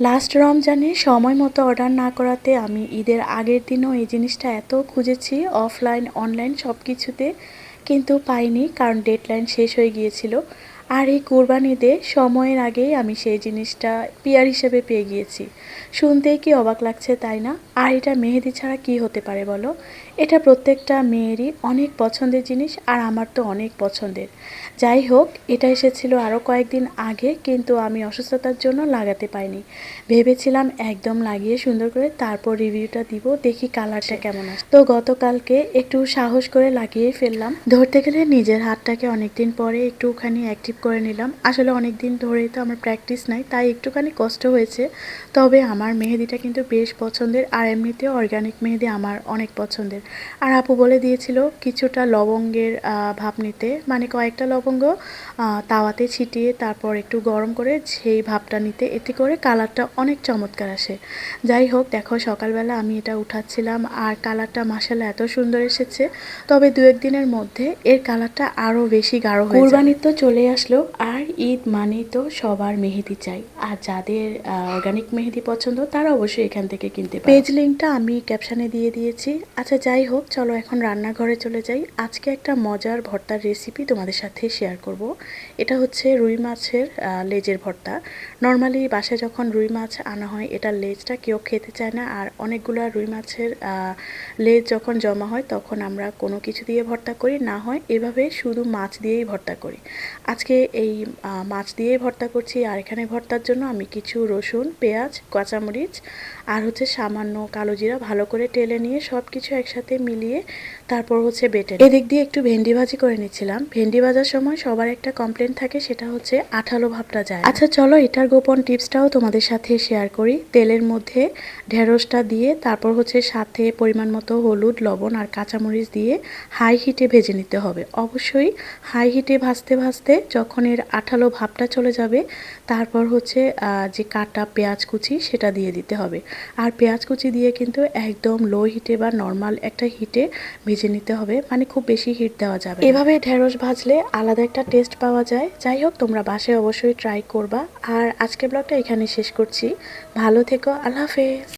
Last রমজানে সময় মতো অর্ডার না করাতে আমি ঈদের আগের দিনও এই জিনিসটা এত খুঁজেছি অফলাইন অনলাইন সব কিছুতে, কিন্তু পাইনি কারণ ডেডলাইন শেষ হয়ে গিয়েছিল। আর এই কোরবানি ঈদে সময়ের আগেই আমি সেই জিনিসটা পিয়ার হিসেবে পেয়ে গিয়েছি। শুনতেই কি অবাক লাগছে তাই না? আর এটা মেহেদি ছাড়া কি হতে পারে বলো? এটা প্রত্যেকটা মেয়েরই অনেক পছন্দের জিনিস, আর আমার তো অনেক পছন্দের। যাই হোক, এটা এসেছিল আরও কয়েকদিন আগে, কিন্তু আমি অসুস্থতার জন্য লাগাতে পাইনি। ভেবেছিলাম একদম লাগিয়ে সুন্দর করে তারপর রিভিউটা দিব, দেখি কালারটা কেমন আসে। তো গতকালকে একটু সাহস করে লাগিয়ে ফেললাম। ধরতে গেলে নিজের হাতটাকে অনেকদিন পরে একটুখানি অ্যাক্টিভ করে নিলাম। আসলে অনেক দিন ধরেই তো আমার প্র্যাকটিস নাই, তাই একটুখানি কষ্ট হয়েছে। তবে আমার মেহেদিটা কিন্তু বেশ পছন্দের, আর এমনিতেও অর্গানিক মেহেদি আমার অনেক পছন্দের। আর আপু বলে দিয়েছিল কিছুটা লবঙ্গের ভাপ নিতে, মানে কয়েকটা লবঙ্গ তাওয়াতে ছিটিয়ে তারপর একটু গরম করে সেই ভাপটা নিতে, এতে করে কালারটা অনেক চমৎকার আসে। যাই হোক, দেখো সকালবেলা আমি এটা উঠাচ্ছিলাম আর কালারটা মাশাআল্লাহ এত সুন্দর এসেছে। তবে দু একদিনের মধ্যে এর কালারটা আরও বেশি গাঢ় হয়ে যাবে। কুরবানি তো চলে আসলো, আর ঈদ মানেই তো সবার মেহেদি চাই। আর যাদের অর্গানিক মেহেদি পছন্দ তারা অবশ্যই এখান থেকে কিনতে পারে। পেজ লিঙ্কটা আমি ক্যাপশনে দিয়ে দিয়েছি। আচ্ছা যাই হোক, চলো এখন রান্নাঘরে চলে যাই। আজকে একটা মজার ভর্তার রেসিপি তোমাদের সাথে শেয়ার করব। এটা হচ্ছে রুই মাছের লেজের ভর্তা। নর্মালি বাসায় যখন রুই মাছ আনা হয়, এটার লেজটা কেউ খেতে চায় না। আর অনেকগুলো রুই মাছের লেজ যখন জমা হয় তখন আমরা কোনো কিছু দিয়ে ভর্তা করি, না হয় এভাবে শুধু মাছ দিয়েই ভর্তা করি। আজকে এই মাছ দিয়েই ভর্তা করছি। আর এখানে ভর্তার জন্য আমি কিছু রসুন, পেঁয়াজ, কাঁচামরিচ আর হচ্ছে সামান্য কালো জিরা ভালো করে টেলে নিয়ে সব কিছু একসাথে মিলিয়ে তারপর হচ্ছে বেটে এদিক দিয়ে একটু ভেন্ডি ভাজি করে নিচ্ছিলাম। ভেন্ডি ভাজার সময় সবার একটা কমপ্লেন থাকে, সেটা হচ্ছে আঠালো ভাবটা যায়। আচ্ছা চলো, এটার গোপন টিপসটাও তোমাদের সাথে শেয়ার করি। তেলের মধ্যে ঢেঁড়সটা দিয়ে তারপর হচ্ছে সাথে পরিমাণ মতো হলুদ, লবণ আর কাঁচামরিচ দিয়ে হাই হিটে ভেজে নিতে হবে। অবশ্যই হাই হিটে ভাজতে ভাজতে যখন এর আঠালো ভাবটা চলে যাবে, তারপর হচ্ছে যে কাটা পেঁয়াজ কুচি সেটা দিয়ে দিতে হবে। আর পেঁয়াজ কুচি দিয়ে কিন্তু একদম লো হিটে বা নর্মাল একটা হিটে ভেজে নিতে হবে, মানে খুব বেশি হিট দেওয়া যাবে। এভাবে ঢেঁড়স ভাজলে আলাদা একটা টেস্ট পাওয়া যায়। যাই হোক, তোমরা বাসায় অবশ্যই ট্রাই করবা। আর আজকের ব্লগটা এখানে শেষ করছি। ভালো থেকো, আল্লাহ হাফেজ।